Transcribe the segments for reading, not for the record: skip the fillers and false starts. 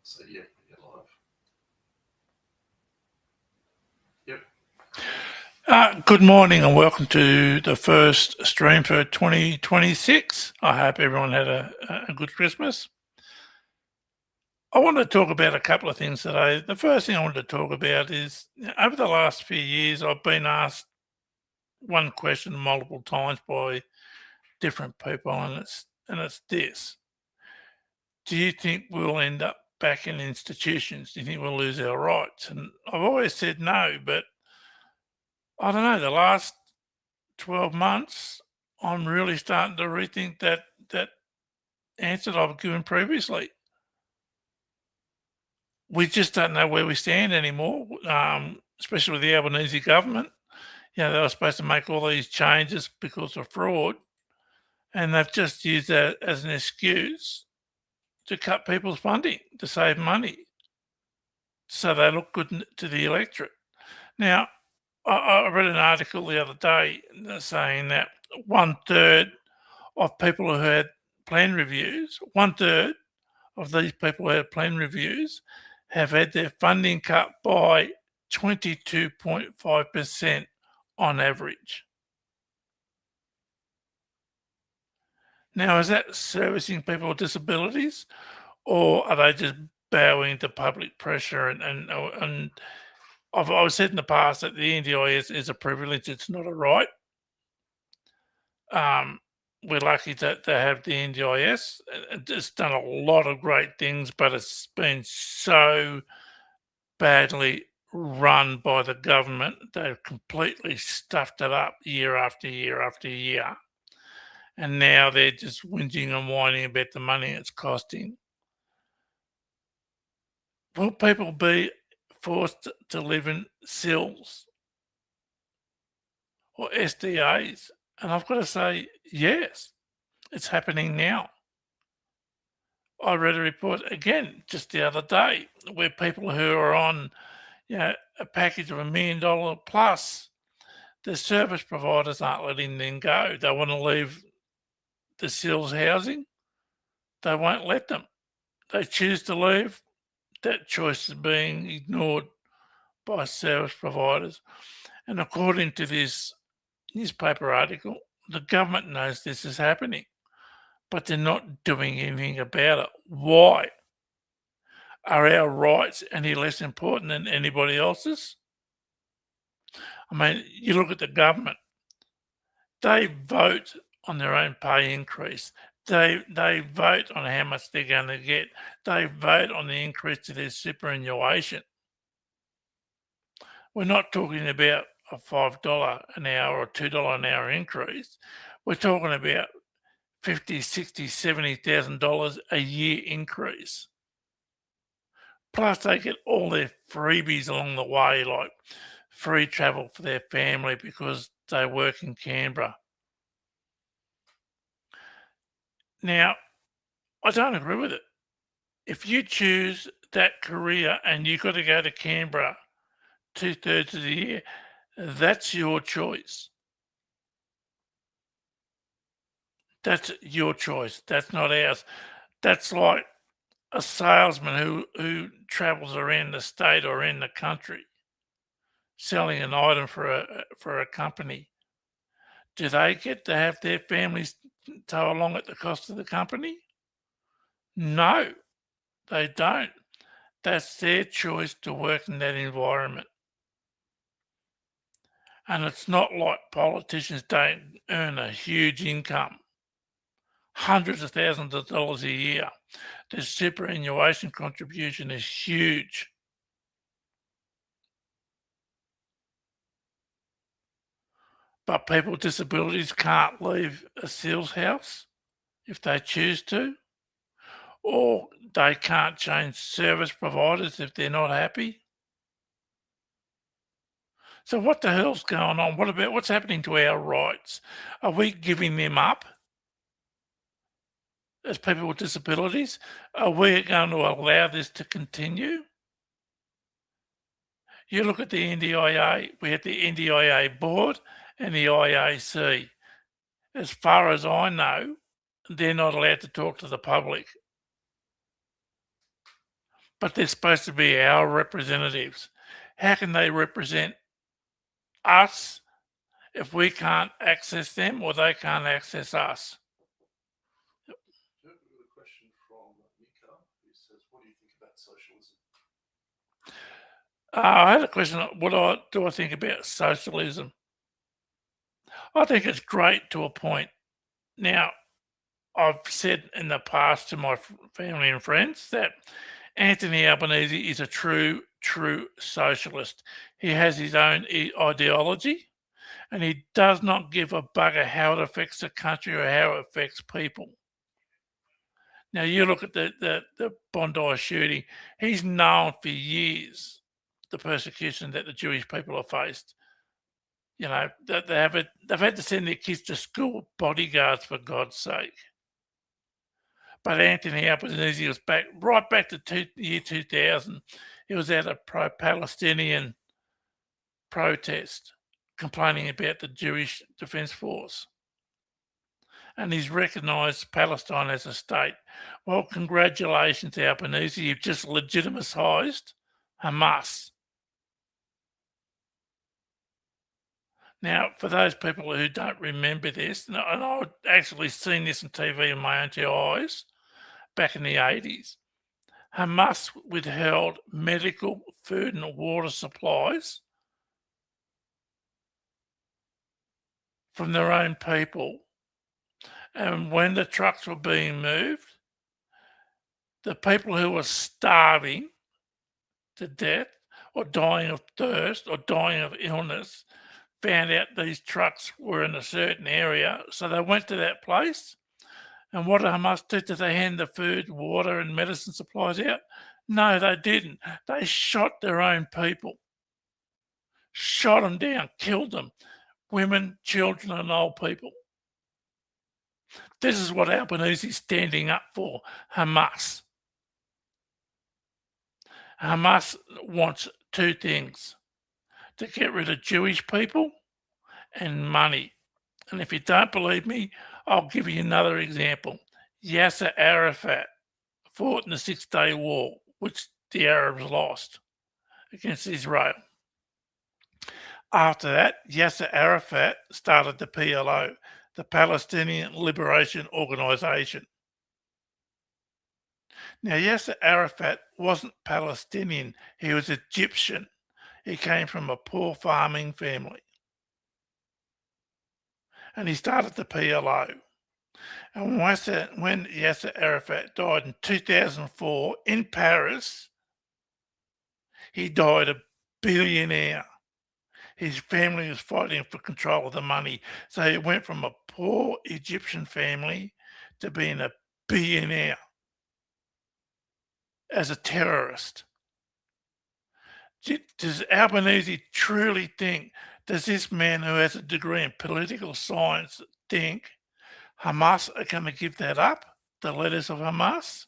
So yeah, you're live. Yep. Good morning and welcome to the first stream for 2026. I hope everyone had a good Christmas. I want to talk about a couple of things today. The first thing I want to talk about is over the last few years, I've been asked one question multiple times by different people, and it's this: do you think we'll end up back in institutions? Do you think we'll lose our rights? And I've always said no, but I don't know. The last 12 months, I'm really starting to rethink that answer that I've given previously. We just don't know where we stand anymore, especially with the Albanese government. You know, they were supposed to make all these changes because of fraud, and they've just used that as an excuse to cut people's funding, to save money, so they look good to the electorate. Now, I read an article the other day saying that 1/3 of people who had plan reviews, 1/3 of these people who had plan reviews have had their funding cut by 22.5% on average. Now, is that servicing people with disabilities, or are they just bowing to public pressure? And I've said in the past that the NDIS is a privilege; it's not a right. We're lucky to have the NDIS. It's done a lot of great things, but it's been so badly run by the government. They've completely stuffed it up year after year after year. And now they're just whinging and whining about the money it's costing. Will people be forced to live in sills or SDAs? And I've got to say, yes, it's happening now. I read a report again just the other day where people who are on, a package of $1 million plus, the service providers aren't letting them go. They want to leave the SILS housing. They won't let them. They choose to leave. That choice is being ignored by service providers. And according to this newspaper article, the government knows this is happening, but they're not doing anything about it. Why? Are our rights any less important than anybody else's? I mean, you look at the government, they vote on their own pay increase. They vote on how much they're going to get. They vote on the increase to their superannuation. We're not talking about a $5 an hour or $2 an hour increase. We're talking about $50,000, $60,000, $70,000 a year increase. Plus, they get all their freebies along the way, like free travel for their family because they work in Canberra. Now, I don't agree with it. If you choose that career and you've got to go to Canberra 2/3 of the year, that's your choice. That's your choice. That's not ours. That's like a salesman who travels around the state or in the country selling an item for a company. Do they get to have their families tow along at the cost of the company? No, they don't. That's their choice to work in that environment. And it's not like politicians don't earn a huge income, hundreds of thousands of dollars a year. The superannuation contribution is huge. But people with disabilities can't leave a SEALS house if they choose to, or they can't change service providers if they're not happy. So what the hell's going on? What's happening to our rights? Are we giving them up as people with disabilities? Are we going to allow this to continue? You look at the NDIA, we have the NDIA board and the IAC. As far as I know, they're not allowed to talk to the public. but they're supposed to be our representatives. How can they represent us if we can't access them or they can't access us? We have a question from Mika, who says, "What do you think about socialism?" I had a question. What do I think about socialism? I think it's great to a point. Now, I've said in the past to my family and friends that Anthony Albanese is a true socialist. He has his own ideology and he does not give a bugger how it affects the country or how it affects people. Now, you look at the Bondi shooting, he's known for years the persecution that the Jewish people have faced. You know, that they've had to send their kids to school with bodyguards, for God's sake. But Anthony Albanese was right back to year 2000. He was at a pro-Palestinian protest complaining about the Jewish Defence Force. And he's recognised Palestine as a state. Well, congratulations, Albanese. You've just legitimised Hamas. Now, for those people who don't remember this, and I've actually seen this on TV in my own two eyes back in the 80s, Hamas withheld medical, food, and water supplies from their own people. And when the trucks were being moved, the people who were starving to death or dying of thirst or dying of illness found out these trucks were in a certain area. So they went to that place. And what did Hamas do? Did they hand the food, water, and medicine supplies out? No, they didn't. They shot their own people, shot them down, killed them, women, children, and old people. This is what Albanese is standing up for, Hamas. Hamas wants two things: to get rid of Jewish people and money. And if you don't believe me, I'll give you another example. Yasser Arafat fought in the 6-Day War, which the Arabs lost against Israel. After that, Yasser Arafat started the PLO, the Palestinian Liberation Organization. Now, Yasser Arafat wasn't Palestinian, he was Egyptian. He came from a poor farming family. And he started the PLO. And when Yasser Arafat died in 2004 in Paris, he died a billionaire. His family was fighting for control of the money. So he went from a poor Egyptian family to being a billionaire as a terrorist. Does Albanese truly think, does this man who has a degree in political science think Hamas are going to give that up, the leaders of Hamas?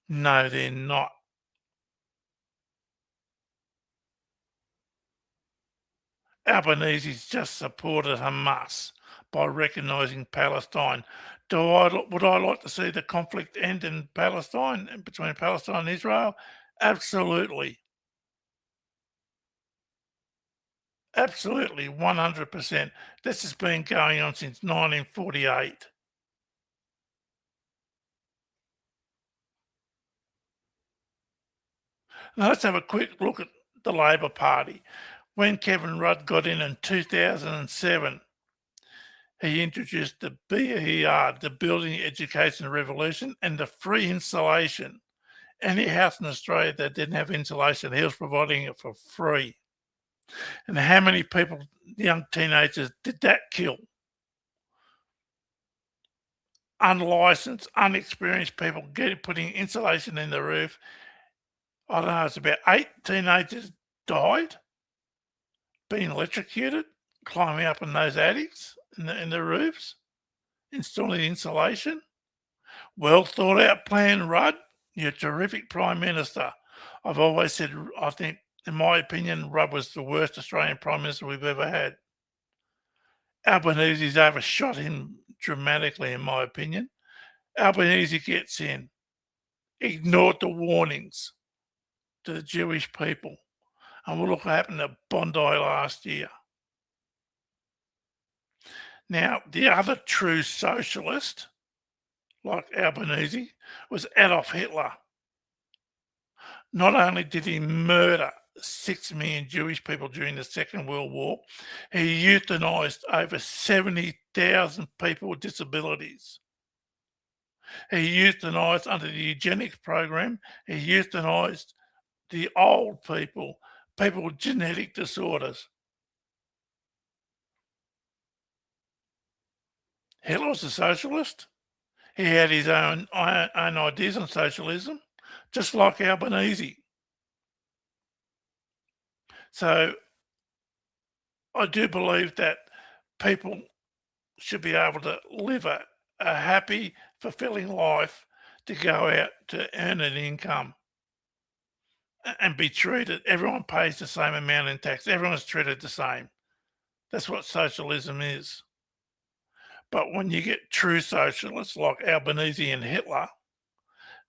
No, they're not. Albanese's just supported Hamas by recognising Palestine. Would I like to see the conflict end in Palestine, between Palestine and Israel? Absolutely. Absolutely, 100%. This has been going on since 1948. Now let's have a quick look at the Labor Party. When Kevin Rudd got in 2007, he introduced the BER, the Building Education Revolution, and the free insulation. Any house in Australia that didn't have insulation, he was providing it for free. And how many people, young teenagers, did that kill? Unlicensed, unexperienced people putting insulation in the roof. I don't know, it's about 8 teenagers died, being electrocuted, climbing up in those attics, in the roofs, installing insulation. Well thought out plan, Rudd. You're a terrific Prime Minister. I've always said, I think, in my opinion, Rudd was the worst Australian Prime Minister we've ever had. Albanese's overshot him dramatically, in my opinion. Albanese gets in. ignored the warnings to the Jewish people. And look what happened at Bondi last year. Now, the other true socialist, like Albanese, was Adolf Hitler. Not only did he murder 6 million Jewish people during the Second World War, he euthanized over 70,000 people with disabilities. He euthanized under the eugenics program, he euthanized the old people, people with genetic disorders. Hitler was a socialist. He had his own ideas on socialism, just like Albanese. So I do believe that people should be able to live a happy, fulfilling life, to go out to earn an income and be treated. Everyone pays the same amount in tax. Everyone's treated the same. That's what socialism is. But when you get true socialists like Albanese and Hitler,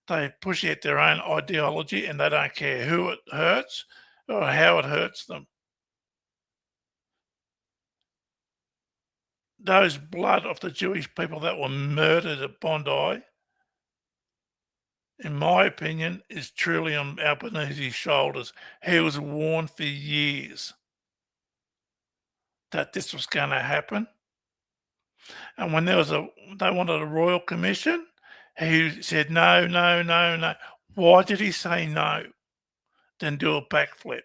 they push out their own ideology and they don't care who it hurts or how it hurts them. Those blood of the Jewish people that were murdered at Bondi, in my opinion, is truly on Albanese's shoulders. He was warned for years that this was going to happen. And when they wanted a royal commission, he said, no, no, no, no. Why did he say no? Then do a backflip.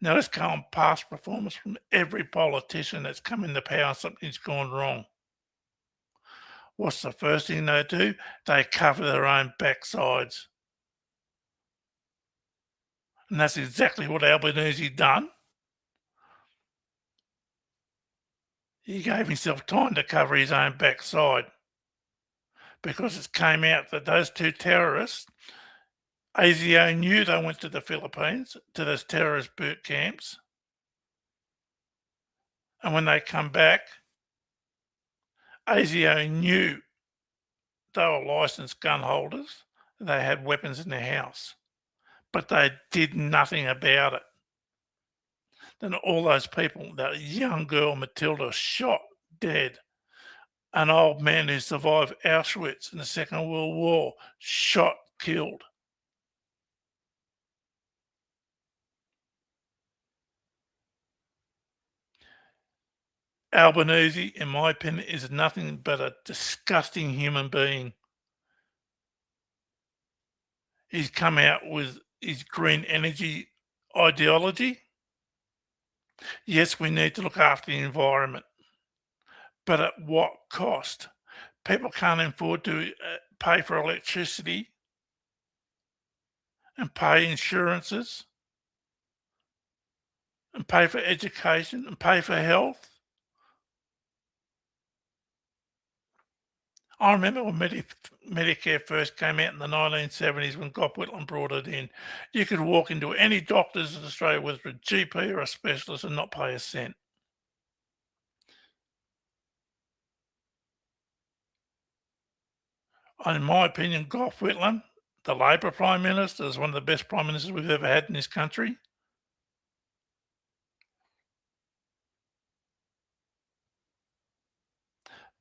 Now let's go on past performance from every politician that's come into power and something's gone wrong. What's the first thing they do? They cover their own backsides. And that's exactly what Albanese done. He gave himself time to cover his own backside, because it came out that those two terrorists, ASIO knew they went to the Philippines, to those terrorist boot camps. And when they come back, ASIO knew they were licensed gun holders. They had weapons in their house, but they did nothing about it. Then all those people, that young girl, Matilda, shot dead. An old man who survived Auschwitz in the Second World War, shot, killed. Albanese, in my opinion, is nothing but a disgusting human being. He's come out with his green energy ideology. Yes, we need to look after the environment, but at what cost? People can't afford to pay for electricity and pay insurances and pay for education and pay for health. I remember when Medicare first came out in the 1970s, when Gough Whitlam brought it in. You could walk into any doctor's in Australia, whether a GP or a specialist, and not pay a cent. In my opinion, Gough Whitlam, the Labor Prime Minister, is one of the best Prime Ministers we've ever had in this country.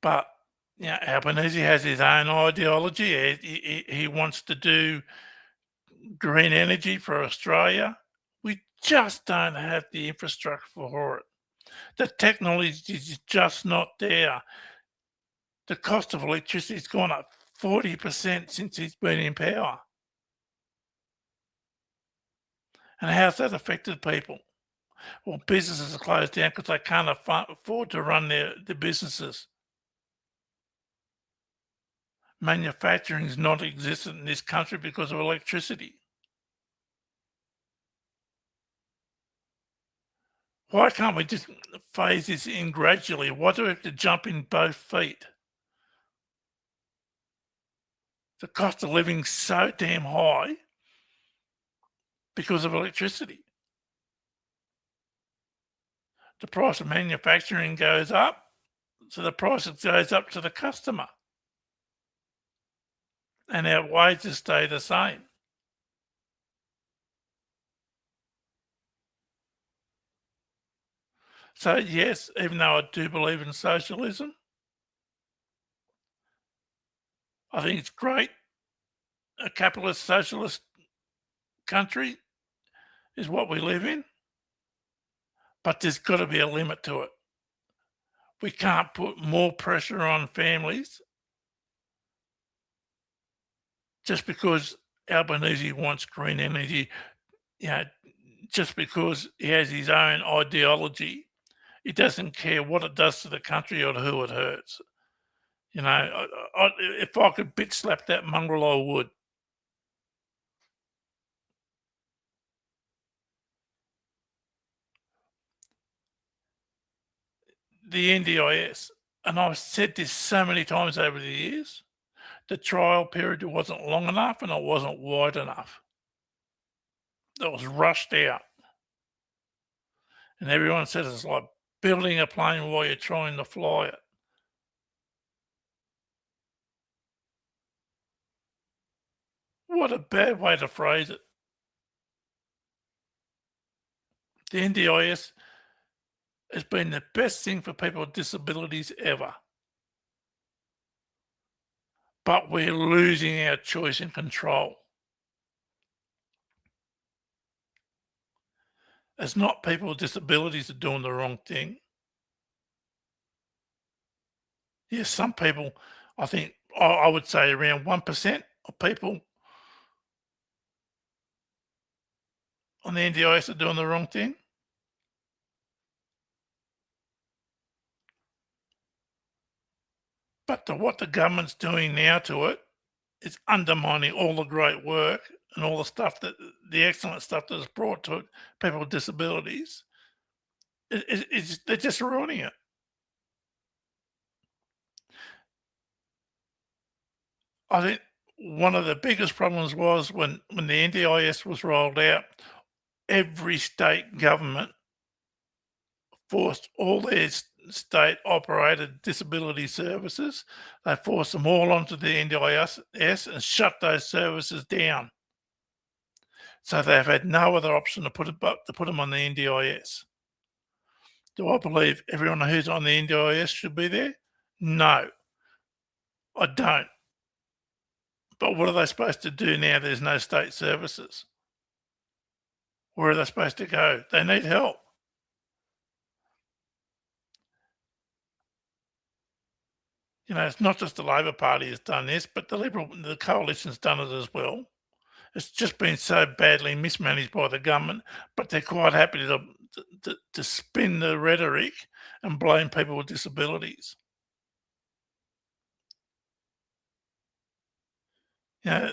But Albanese has his own ideology. He wants to do green energy for Australia. We just don't have the infrastructure for it. The technology is just not there. The cost of electricity has gone up 40% since he's been in power. And how's that affected people? Well, businesses are closed down because they can't afford to run their businesses. Manufacturing is not existent in this country because of electricity. Why can't we just phase this in gradually? Why do we have to jump in both feet? The cost of living is so damn high because of electricity. The price of manufacturing goes up, so the price goes up to the customer. and our wages stay the same. So, yes, even though I do believe in socialism, I think it's great. A capitalist socialist country is what we live in, but there's got to be a limit to it. We can't put more pressure on families just because Albanese wants green energy, you know, just because he has his own ideology. He doesn't care what it does to the country or who it hurts. You know, if I could bitch slap that mongrel, I would. The NDIS, and I've said this so many times over the years, the trial period wasn't long enough and it wasn't wide enough. It was rushed out. And everyone says it's like building a plane while you're trying to fly it. What a bad way to phrase it. The NDIS has been the best thing for people with disabilities ever. But we're losing our choice and control. It's not people with disabilities are doing the wrong thing. Yes, some people, I think, I would say around 1% of people on the NDIS are doing the wrong thing. But what the government's doing now to it is undermining all the great work and all the stuff that the excellent stuff that is brought to it, people with disabilities. They're just ruining it. I think one of the biggest problems was when the NDIS was rolled out, every state government forced all their state operated disability services, they forced them all onto the NDIS and shut those services down. So they've had no other option to put them on the NDIS. Do I believe everyone who's on the NDIS should be there? No, I don't. But what are they supposed to do now there's no state services? Where are they supposed to go? They need help. You know, it's not just the Labor Party has done this, but the coalition's done it as well. It's just been so badly mismanaged by the government, but they're quite happy to spin the rhetoric and blame people with disabilities. You know,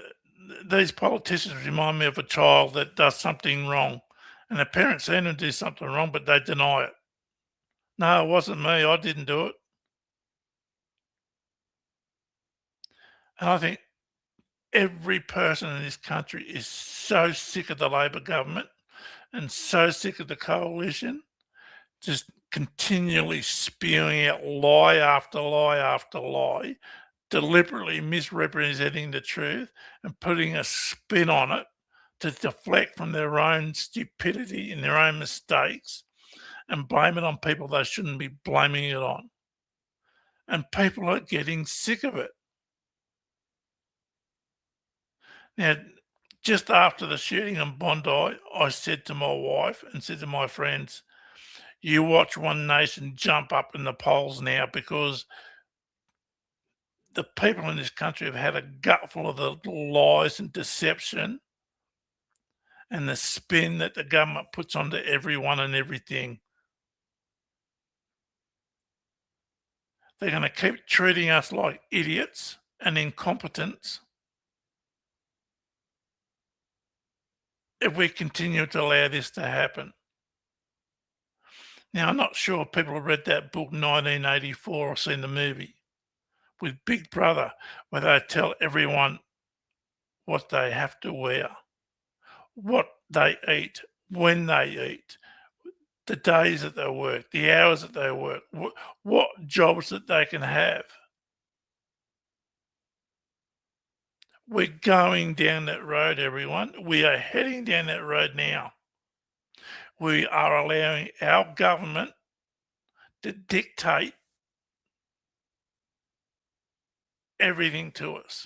these politicians remind me of a child that does something wrong, and the parents see them do something wrong, but they deny it. No, it wasn't me. I didn't do it. And I think every person in this country is so sick of the Labor government and so sick of the coalition just continually spewing out lie after lie after lie, deliberately misrepresenting the truth and putting a spin on it to deflect from their own stupidity and their own mistakes and blame it on people they shouldn't be blaming it on. And people are getting sick of it. Now, just after the shooting in Bondi, I said to my wife and said to my friends, you watch One Nation jump up in the polls now because the people in this country have had a gutful of the lies and deception and the spin that the government puts onto everyone and everything. They're going to keep treating us like idiots and incompetents if we continue to allow this to happen. Now, I'm not sure if people have read that book 1984 or seen the movie with Big Brother, where they tell everyone what they have to wear, what they eat, when they eat, the days that they work, the hours that they work, what jobs that they can have. We're going down that road, everyone. We are heading down that road now. We are allowing our government to dictate everything to us.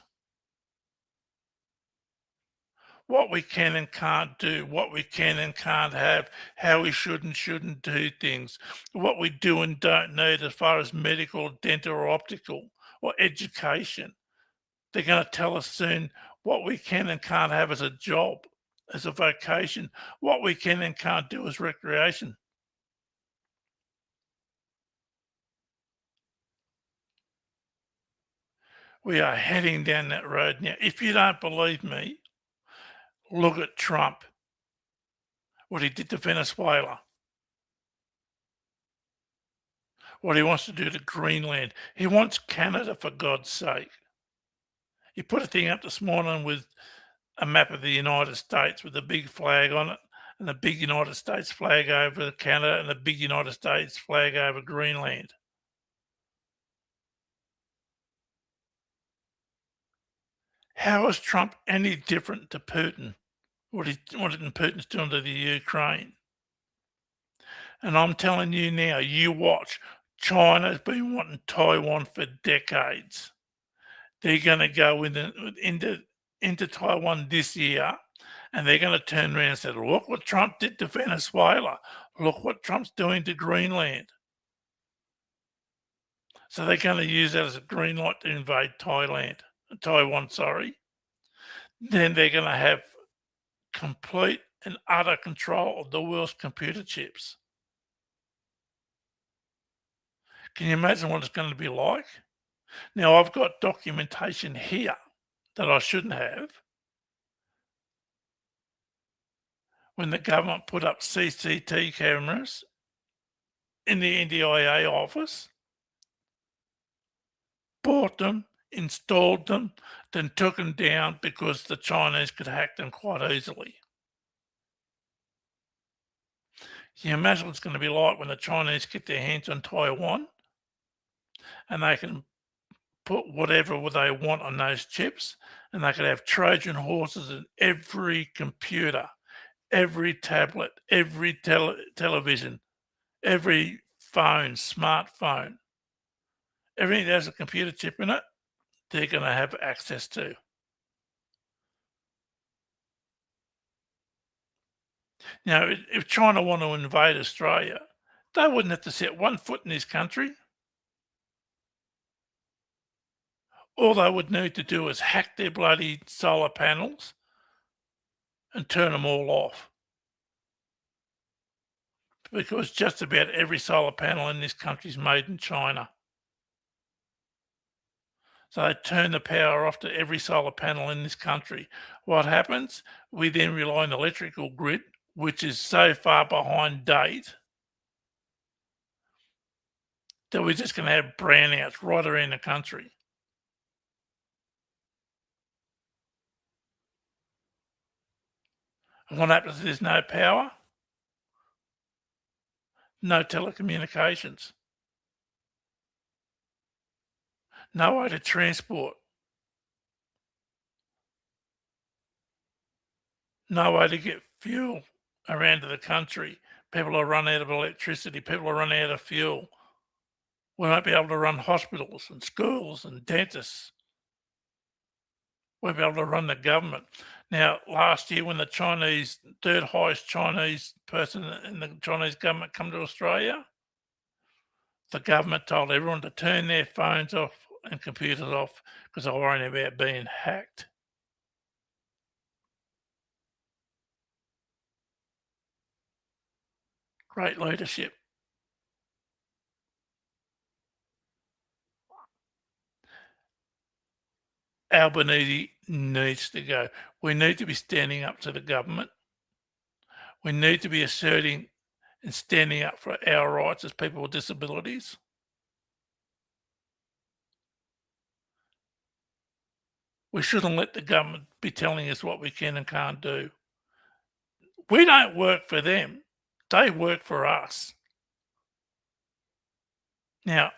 What we can and can't do, what we can and can't have, how we should and shouldn't do things, what we do and don't need as far as medical, dental, or optical, or education. They're going to tell us soon what we can and can't have as a job, as a vocation, what we can and can't do as recreation. We are heading down that road now. If you don't believe me, look at Trump, what he did to Venezuela, what he wants to do to Greenland. He wants Canada, for God's sake. He put a thing up this morning with a map of the United States with a big flag on it, and a big United States flag over Canada, and a big United States flag over Greenland. How is Trump any different to Putin? What Putin's doing to the Ukraine? And I'm telling you now, you watch. China's been wanting Taiwan for decades. They're going to go into Taiwan this year, and they're going to turn around and say, look what Trump did to Venezuela. Look what Trump's doing to Greenland. So they're going to use that as a green light to invade Taiwan, sorry. Then they're going to have complete and utter control of the world's computer chips. Can you imagine what it's going to be like? Now, I've got documentation here that I shouldn't have. When the government put up CCTV cameras in the NDIA office, bought them, installed them, then took them down because the Chinese could hack them quite easily. Can you imagine what it's going to be like when the Chinese get their hands on Taiwan and they can put whatever they want on those chips, and they could have Trojan horses in every computer, every tablet, every television, every phone, smartphone, everything that has a computer chip in it, they're going to have access to. Now, if China want to invade Australia, they wouldn't have to set one foot in this country. All they would need to do is hack their bloody solar panels and turn them all off. Because just about every solar panel in this country is made in China. So they turn the power off to every solar panel in this country. What happens? We then rely on the electrical grid, which is so far behind date that we're just going to have brownouts right around the country. And what happens if there's no power? No telecommunications. No way to transport. No way to get fuel around to the country. People will run out of electricity. People will run out of fuel. We won't be able to run hospitals and schools and dentists. We won't be able to run the government. Now, last year when the third highest Chinese person in the Chinese government come to Australia, the government told everyone to turn their phones off and computers off because they were worrying about being hacked. Great leadership. Albanese needs to go. We need to be standing up to the government. We need to be asserting and standing up for our rights as people with disabilities. We shouldn't let the government be telling us what we can and can't do. We don't work for them. They work for us. Now,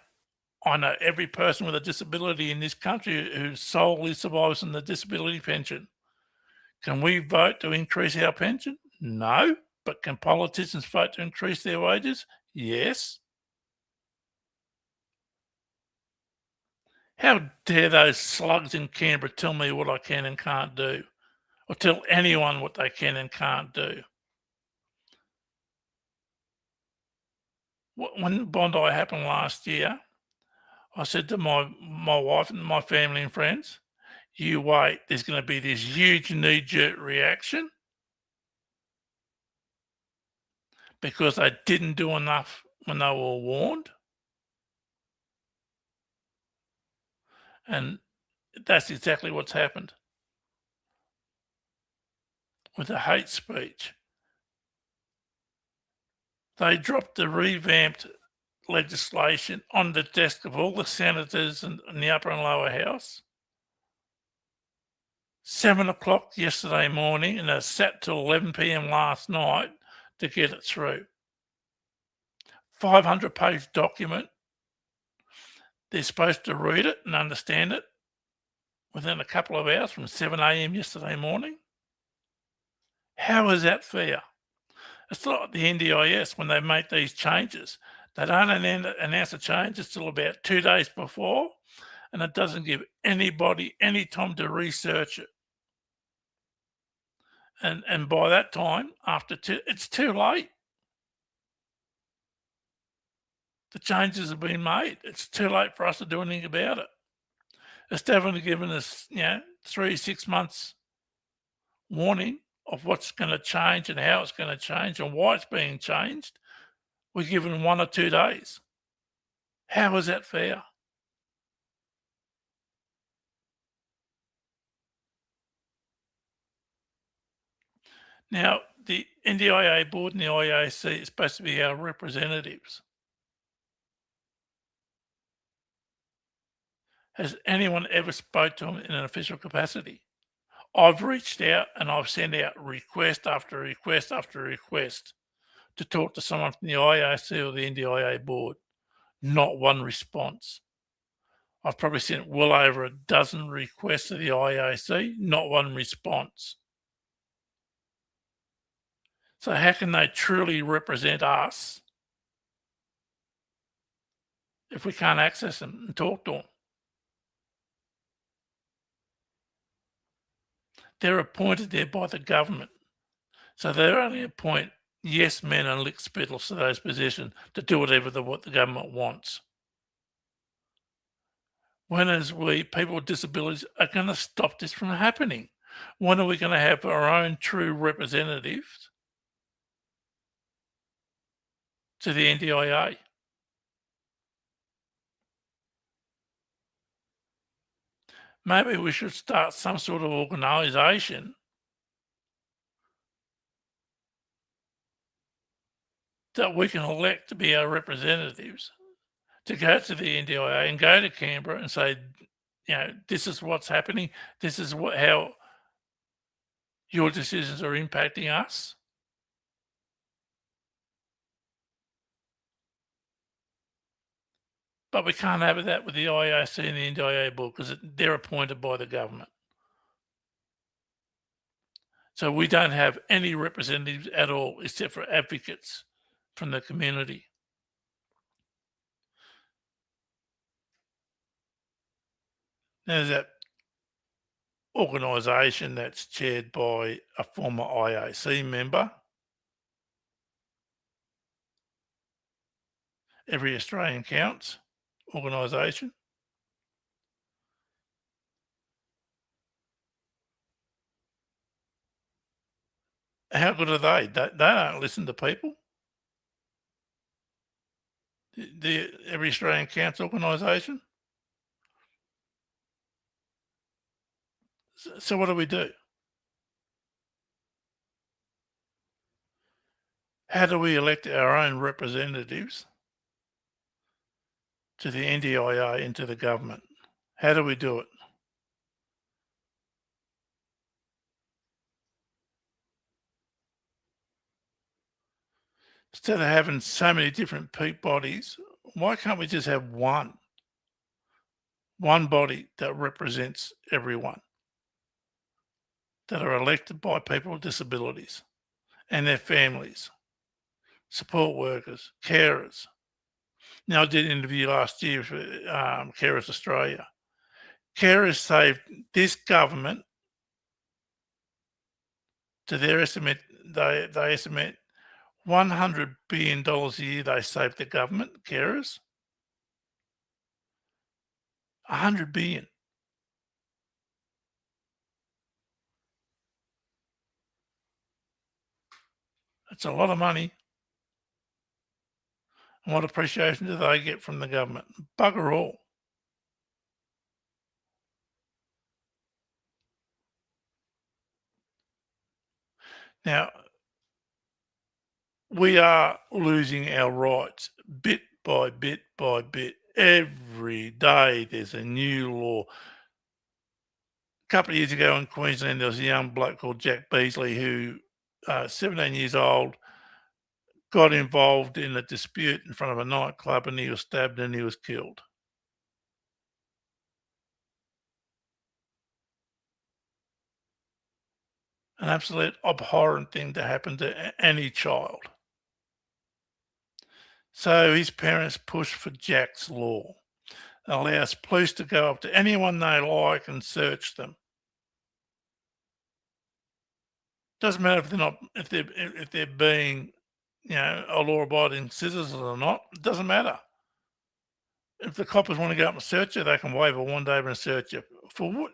I know every person with a disability in this country who solely survives on the disability pension. Can we vote to increase our pension? No. But can politicians vote to increase their wages? Yes. How dare those slugs in Canberra tell me what I can and can't do, or tell anyone what they can and can't do? When Bondi happened last year, I said to my wife and my family and friends, you wait, there's going to be this huge knee-jerk reaction because they didn't do enough when they were warned. And that's exactly what's happened with the hate speech. They dropped the revamped legislation on the desk of all the senators in the upper and lower house. 7 o'clock yesterday morning, and they sat till 11 p.m. last night to get it through. 500-page document. They're supposed to read it and understand it within a couple of hours from 7 a.m. yesterday morning. How is that fair? It's like the NDIS when they make these changes. They don't announce the changes till about 2 days before, and it doesn't give anybody any time to research it. And by that time, it's too late. The changes have been made. It's too late for us to do anything about it. It's definitely given us, 3-6 months warning of what's going to change and how it's going to change and why it's being changed. We're given 1 or 2 days. How is that fair? Now, the NDIA board and the IAC is supposed to be our representatives. Has anyone ever spoke to them in an official capacity? I've reached out and I've sent out request after request after request to talk to someone from the IAC or the NDIA board. Not one response. I've probably sent well over a dozen requests to the IAC, not one response. So how can they truly represent us if we can't access them and talk to them? They're appointed there by the government. So they only appoint yes men and lick spittles to those positions to do whatever what the government wants. When is we, people with disabilities, are going to stop this from happening? When are we going to have our own true representatives to the NDIA? Maybe we should start some sort of organisation that we can elect to be our representatives to go to the NDIA and go to Canberra and say, this is what's happening. This is how your decisions are impacting us. But we can't have that with the IAC and the NDIA board because they're appointed by the government. So we don't have any representatives at all except for advocates from the community. There's that organisation that's chaired by a former IAC member. Every Australian Counts organisation. How good are they? They don't listen to people. The Every Australian Counts organisation. So what do we do? How do we elect our own representatives to the NDIA and to the government? How do we do it? Instead of having so many different peak bodies, why can't we just have one? one body that represents everyone, that are elected by people with disabilities and their families, support workers, carers. Now, I did an interview last year for Carers Australia. Carers saved this government, to their estimate, they estimate $100 billion a year they saved the government, carers. 100 billion. That's a lot of money. And what appreciation do they get from the government? Bugger all. Now, we are losing our rights bit by bit by bit. Every day there's a new law. A couple of years ago in Queensland, there was a young bloke called Jack Beasley who, 17 years old, got involved in a dispute in front of a nightclub and he was stabbed and he was killed. An absolute abhorrent thing to happen to any child. So his parents pushed for Jack's law. It allows police to go up to anyone they like and search them. Doesn't matter if they're not, if they're being, a law-abiding citizen or not. It doesn't matter. If the coppers want to go up and search you, they can wave a wand over and search you for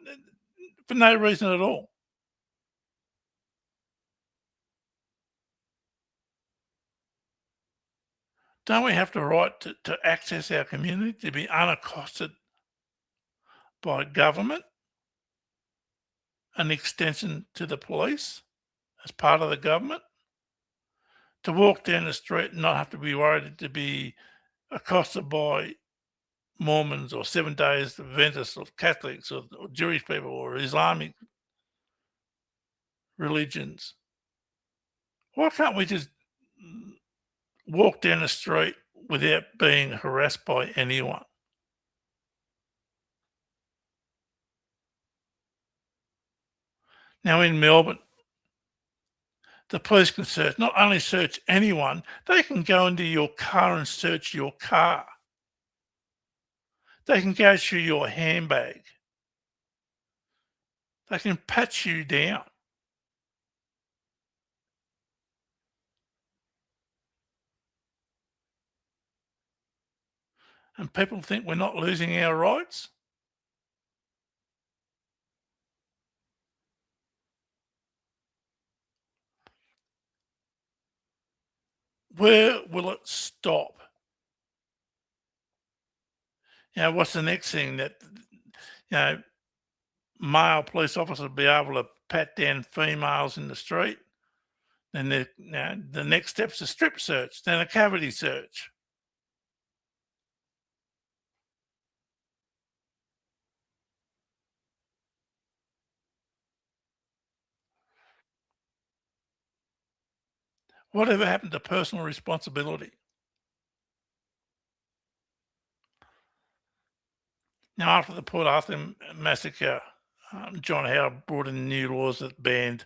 no reason at all. Don't we have the right to access our community, to be unaccosted by government, an extension to the police as part of the government? To walk down the street and not have to be worried to be accosted by Mormons or Seventh-day Adventists or Catholics or Jewish people or Islamic religions. Why can't we just walk down the street without being harassed by anyone? Now in Melbourne, the police can not only search anyone, they can go into your car and search your car. They can go through your handbag. They can pat you down. And people think we're not losing our rights? Where will it stop? What's the next thing that, male police officers will be able to pat down females in the street? Then the next step's a strip search, then a cavity search. Whatever happened to personal responsibility? Now, after the Port Arthur massacre, John Howard brought in new laws that banned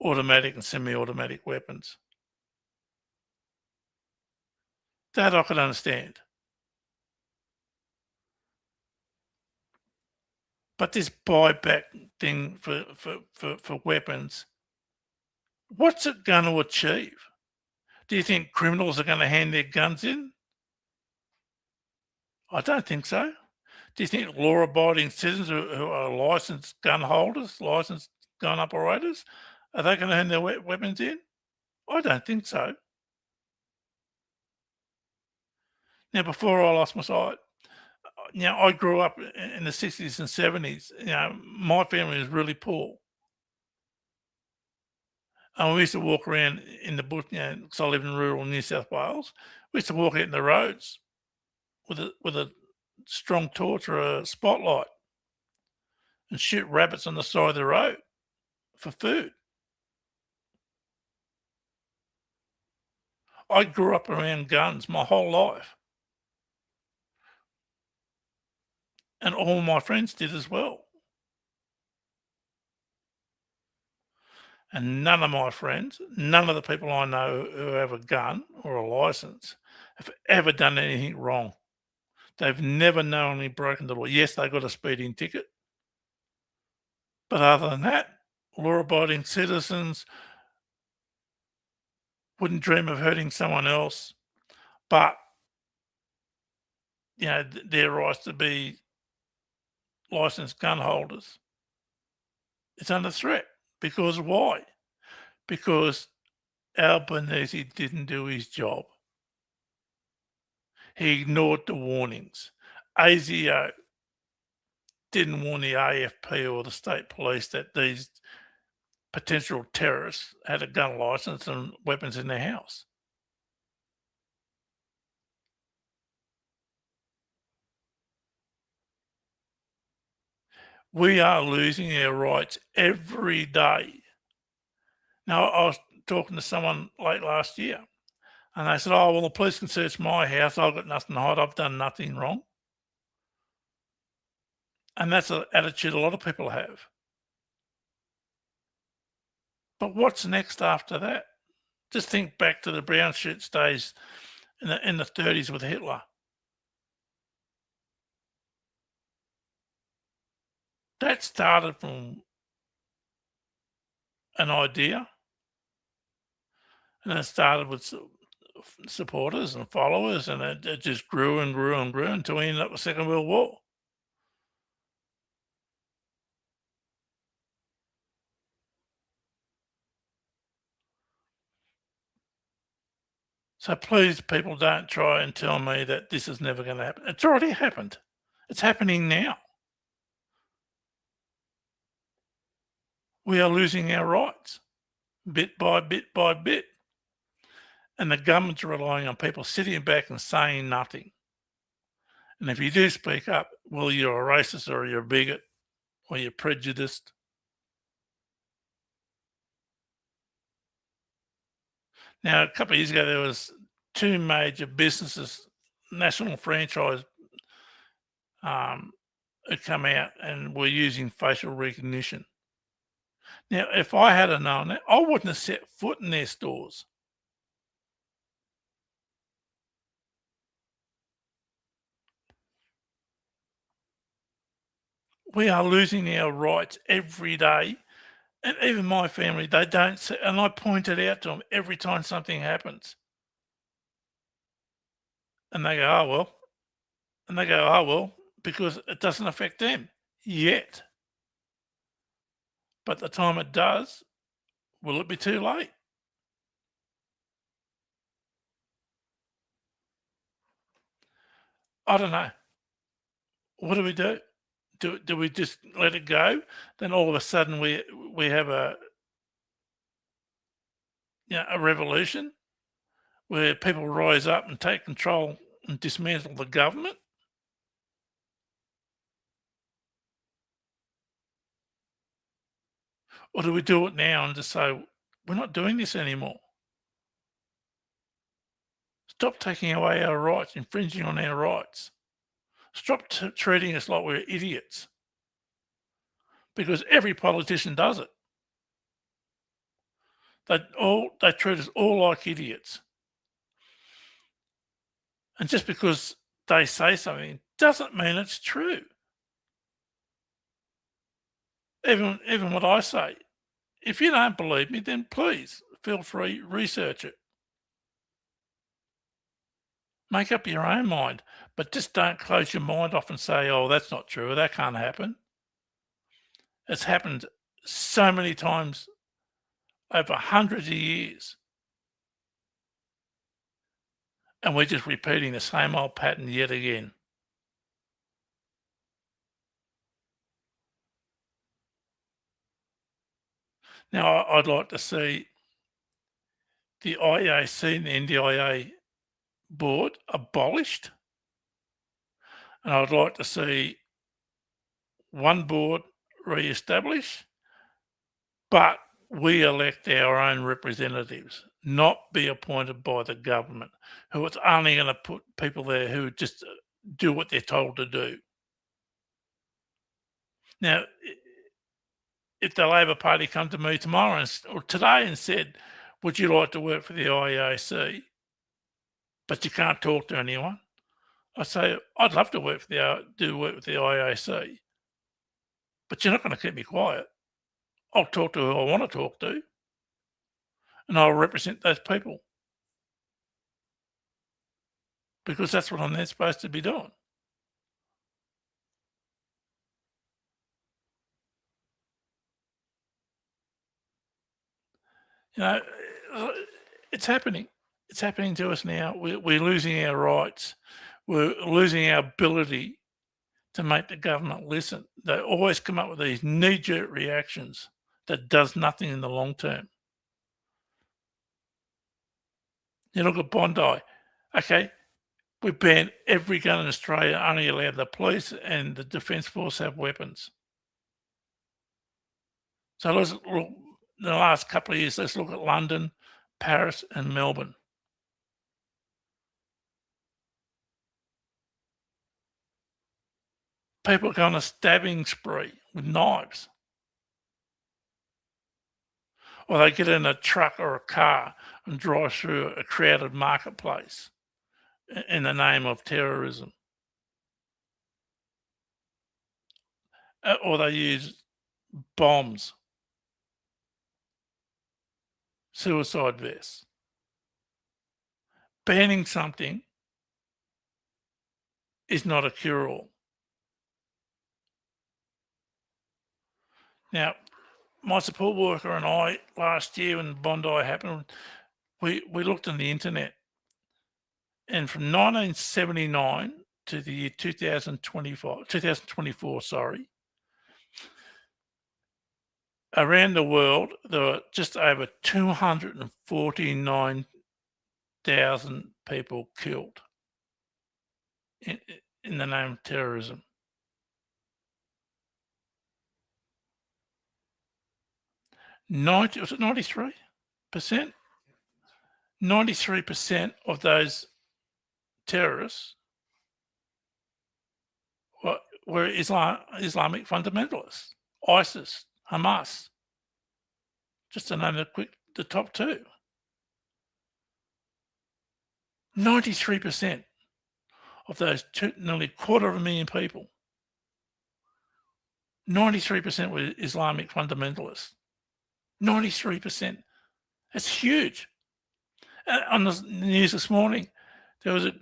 automatic and semi-automatic weapons. That I could understand. But this buyback thing for weapons, what's it going to achieve? Do you think criminals are going to hand their guns in? I don't think so. Do you think law-abiding citizens who are licensed gun holders, licensed gun operators, are they going to hand their weapons in? I don't think so. Now, before I lost my sight, I grew up in the 60s and 70s. My family was really poor. And we used to walk around in the bush, because I live in rural New South Wales. We used to walk out in the roads with a strong torch or a spotlight and shoot rabbits on the side of the road for food. I grew up around guns my whole life. and all my friends did as well. And none of my friends, none of the people I know who have a gun or a license have ever done anything wrong. They've never knowingly broken the law. Yes, they got a speeding ticket, but other than that, law-abiding citizens wouldn't dream of hurting someone else. But their rights to be licensed gun holders is under threat. Because why? Because Albanese didn't do his job. He ignored the warnings. ASIO didn't warn the AFP or the state police that these potential terrorists had a gun license and weapons in their house. We are losing our rights every day. Now, I was talking to someone late last year, and they said, "Oh, well, the police can search my house. I've got nothing to hide. I've done nothing wrong." And that's an attitude a lot of people have. But what's next after that? Just think back to the brown shirts days in the 30s with Hitler. That started from an idea, and it started with supporters and followers, and it just grew and grew and grew until we ended up with the Second World War. So please, people, don't try and tell me that this is never going to happen. It's already happened. It's happening now. We are losing our rights bit by bit by bit. And the government's relying on people sitting back and saying nothing. And if you do speak up, well, you're a racist or you're a bigot or you're prejudiced. Now, a couple of years ago, there was two major businesses, national franchise, had come out and were using facial recognition. Now, if I had known that, I wouldn't have set foot in their stores. We are losing our rights every day. And even my family, they don't see, and I point it out to them every time something happens. And they go, "Oh, well." And they go, "Oh, well," because it doesn't affect them yet. But the time it does, will it be too late? I don't know. What do we do? Do we just let it go? Then all of a sudden we have a revolution where people rise up and take control and dismantle the government? Or do we do it now and just say, we're not doing this anymore? Stop taking away our rights, infringing on our rights. Stop treating us like we're idiots. Because every politician does it. They treat us all like idiots. And just because they say something doesn't mean it's true. Even what I say. If you don't believe me, then please feel free, research it. Make up your own mind, but just don't close your mind off and say, "Oh, that's not true. That can't happen." It's happened so many times over hundreds of years. And we're just repeating the same old pattern yet again. Now, I'd like to see the IAC and the NDIA board abolished. And I'd like to see one board re-established, but we elect our own representatives, not be appointed by the government, who it's only going to put people there who just do what they're told to do. Now, if the Labor Party come to me tomorrow or today and said, "Would you like to work for the IEAC, but you can't talk to anyone?" I say, "I'd love to do work with the IEAC, but you're not going to keep me quiet. I'll talk to who I want to talk to, and I'll represent those people because that's what I'm there supposed to be doing." You know, it's happening. It's happening to us now. We're losing our rights. We're losing our ability to make the government listen. They always come up with these knee-jerk reactions that does nothing in the long term. You look at Bondi. Okay, we banned every gun in Australia, only allowed the police and the Defence Force have weapons. So let's look, in the last couple of years, let's look at London, Paris and Melbourne. People go on a stabbing spree with knives. Or they get in a truck or a car and drive through a crowded marketplace in the name of terrorism. Or they use bombs, suicide vests. Banning something is not a cure-all. Now, my support worker and I, last year when Bondi happened, we looked on the internet, and from 1979 to the year 2024, around the world, there were just over 249,000 people killed in the name of terrorism. 93%? 93% of those terrorists were Islamic fundamentalists, ISIS, Hamas, just to name the top two. 93% of those nearly 250,000 people, 93% were Islamic fundamentalists. 93%. That's huge. On the news this morning, there was a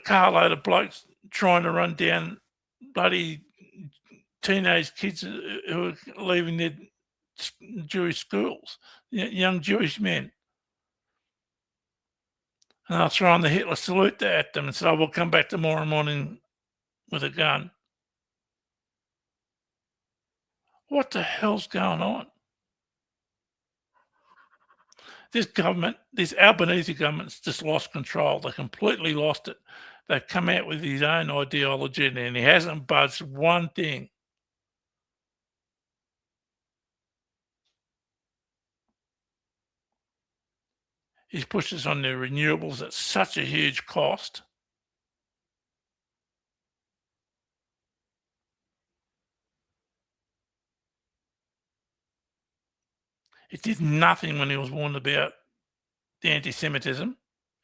carload of blokes trying to run down bloody teenage kids who are leaving their Jewish schools, young Jewish men. And they're throwing the Hitler salute at them and said, "Oh, we'll come back tomorrow morning with a gun." What the hell's going on? This government, this Albanese government's just lost control. They completely lost it. They've come out with his own ideology and he hasn't budged one thing. He's pushed us on the renewables at such a huge cost. It did nothing when he was warned about the anti-Semitism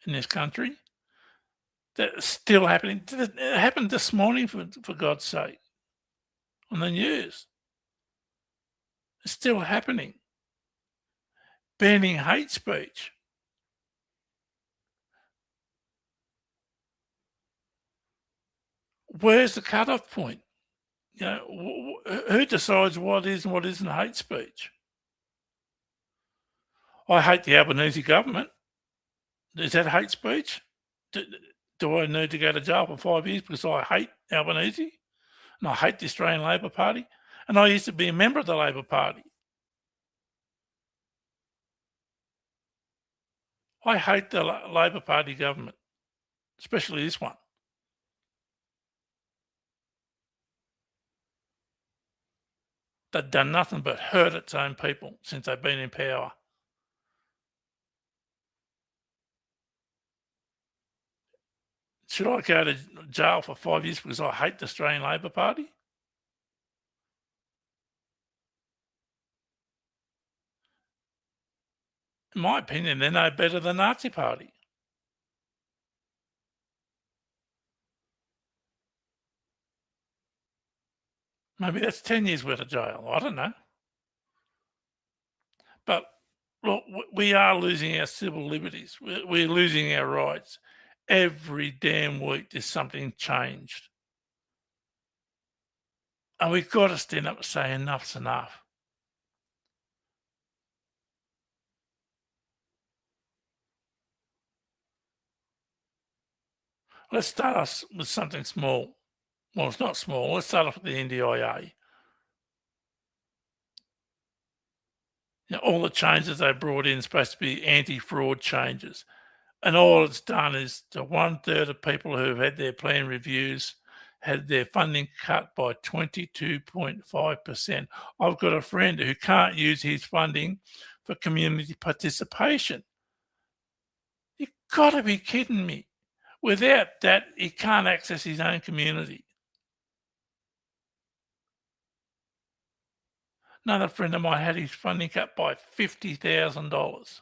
in this country. That's still happening. It happened this morning, for God's sake, on the news. It's still happening. Banning hate speech. Where's the cutoff point? You know, who decides what is and what isn't hate speech? I hate the Albanese government. Is that hate speech? Do I need to go to jail for 5 years because I hate Albanese and I hate the Australian Labor Party? And I used to be a member of the Labor Party. I hate the Labor Party government, especially this one. They've done nothing but hurt its own people since they've been in power. It's Should I go to jail for 5 years because I hate the Australian Labor Party? In my opinion, they're no better than the Nazi Party. Maybe that's 10 years worth of jail. I don't know. But look, we are losing our civil liberties. We're losing our rights. Every damn week there's something changed. And we've got to stand up and say enough's enough. Let's start us with something small. Well, it's not small. Let's start off with the NDIA. All the changes they brought in are supposed to be anti-fraud changes. And all it's done is to 1/3 of people who've had their plan reviews had their funding cut by 22.5%. I've got a friend who can't use his funding for community participation. You've got to be kidding me. Without that, he can't access his own community. Another friend of mine had his funding cut by $50,000.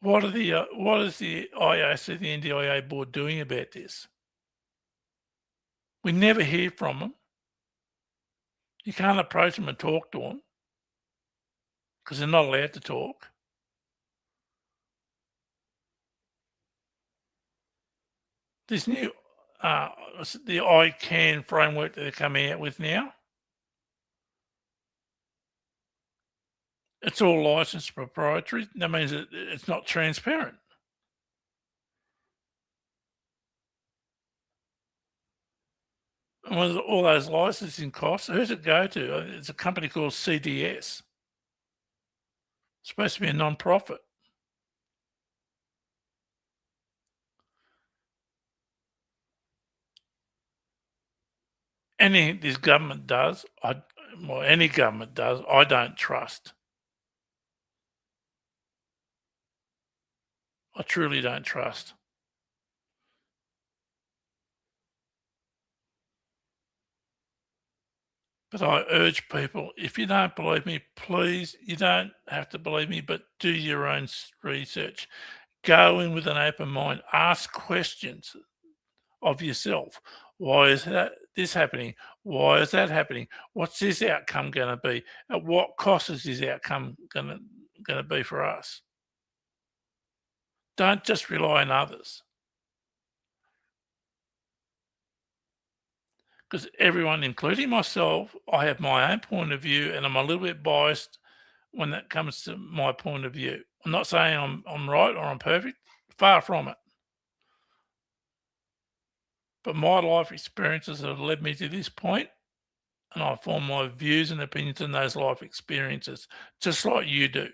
What is the IAC, the NDIA board doing about this? We never hear from them. You can't approach them and talk to them because they're not allowed to talk. This new, the ICANN framework that they're coming out with now, it's all licensed proprietary. That means it's not transparent. And with all those licensing costs, who's it go to? It's a company called CDS. It's supposed to be a non-profit. Anything this government does, any government does, I don't trust. I truly don't trust. But I urge people, if you don't believe me, please, you don't have to believe me, but do your own research. Go in with an open mind. Ask questions of yourself. Why is this happening? Why is that happening? What's this outcome going to be? At what cost is this outcome going to be for us? Don't just rely on others. Because everyone, including myself, I have my own point of view, and I'm a little bit biased when that comes to my point of view. I'm not saying I'm right or I'm perfect, far from it. But my life experiences have led me to this point, and I form my views and opinions in those life experiences, just like you do.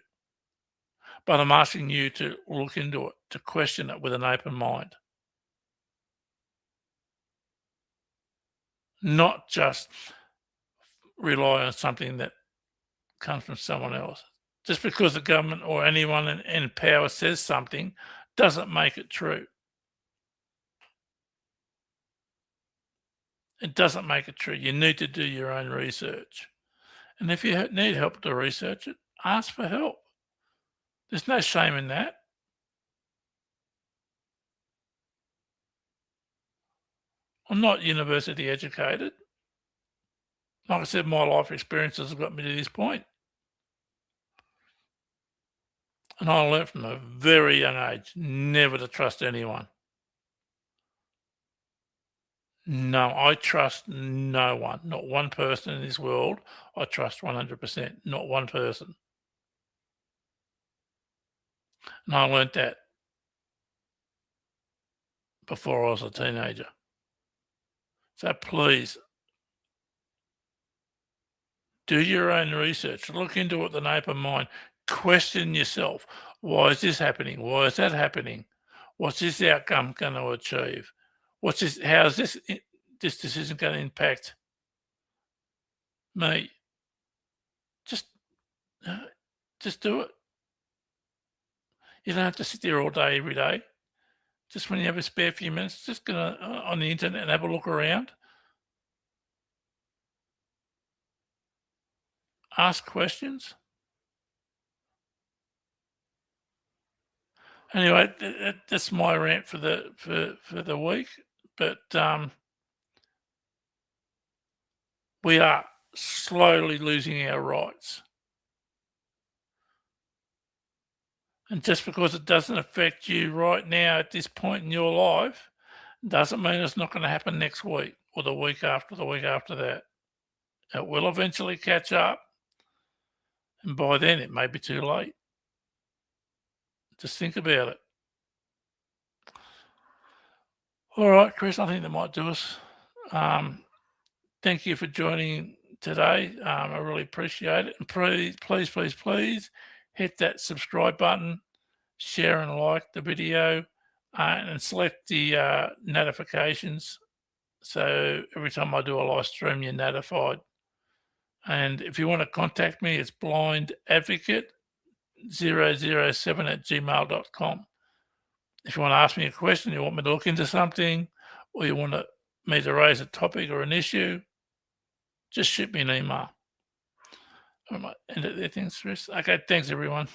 But I'm asking you to look into it, to question it with an open mind. Not just rely on something that comes from someone else. Just because the government or anyone in power says something doesn't make it true. It doesn't make it true. You need to do your own research. And if you need help to research it, ask for help. There's no shame in that. I'm not university educated. Like I said, my life experiences have got me to this point. And I learned from a very young age never to trust anyone. No, I trust no one. Not one person in this world I trust 100%. Not one person. And I learnt that before I was a teenager. So please, do your own research. Look into it with an open mind. Question yourself. Why is this happening? Why is that happening? What's this outcome going to achieve? How is this decision going to impact me. Just do it. You don't have to sit there all day, every day. Just when you have a spare few minutes, just go on the internet and have a look around. Ask questions. Anyway, that's my rant for the week. But we are slowly losing our rights. And just because it doesn't affect you right now at this point in your life, doesn't mean it's not going to happen next week or the week after that. It will eventually catch up. And by then, it may be too late. Just think about it. All right, Chris, I think that might do us. Thank you for joining today. I really appreciate it. And please hit that subscribe button, share and like the video, and select the notifications. So every time I do a live stream, you're notified. And if you want to contact me, it's blindadvocate007@gmail.com. If you want to ask me a question, you want me to look into something, or you want me to raise a topic or an issue, just shoot me an email. I might end it there. Thanks, Chris. Okay, thanks, everyone.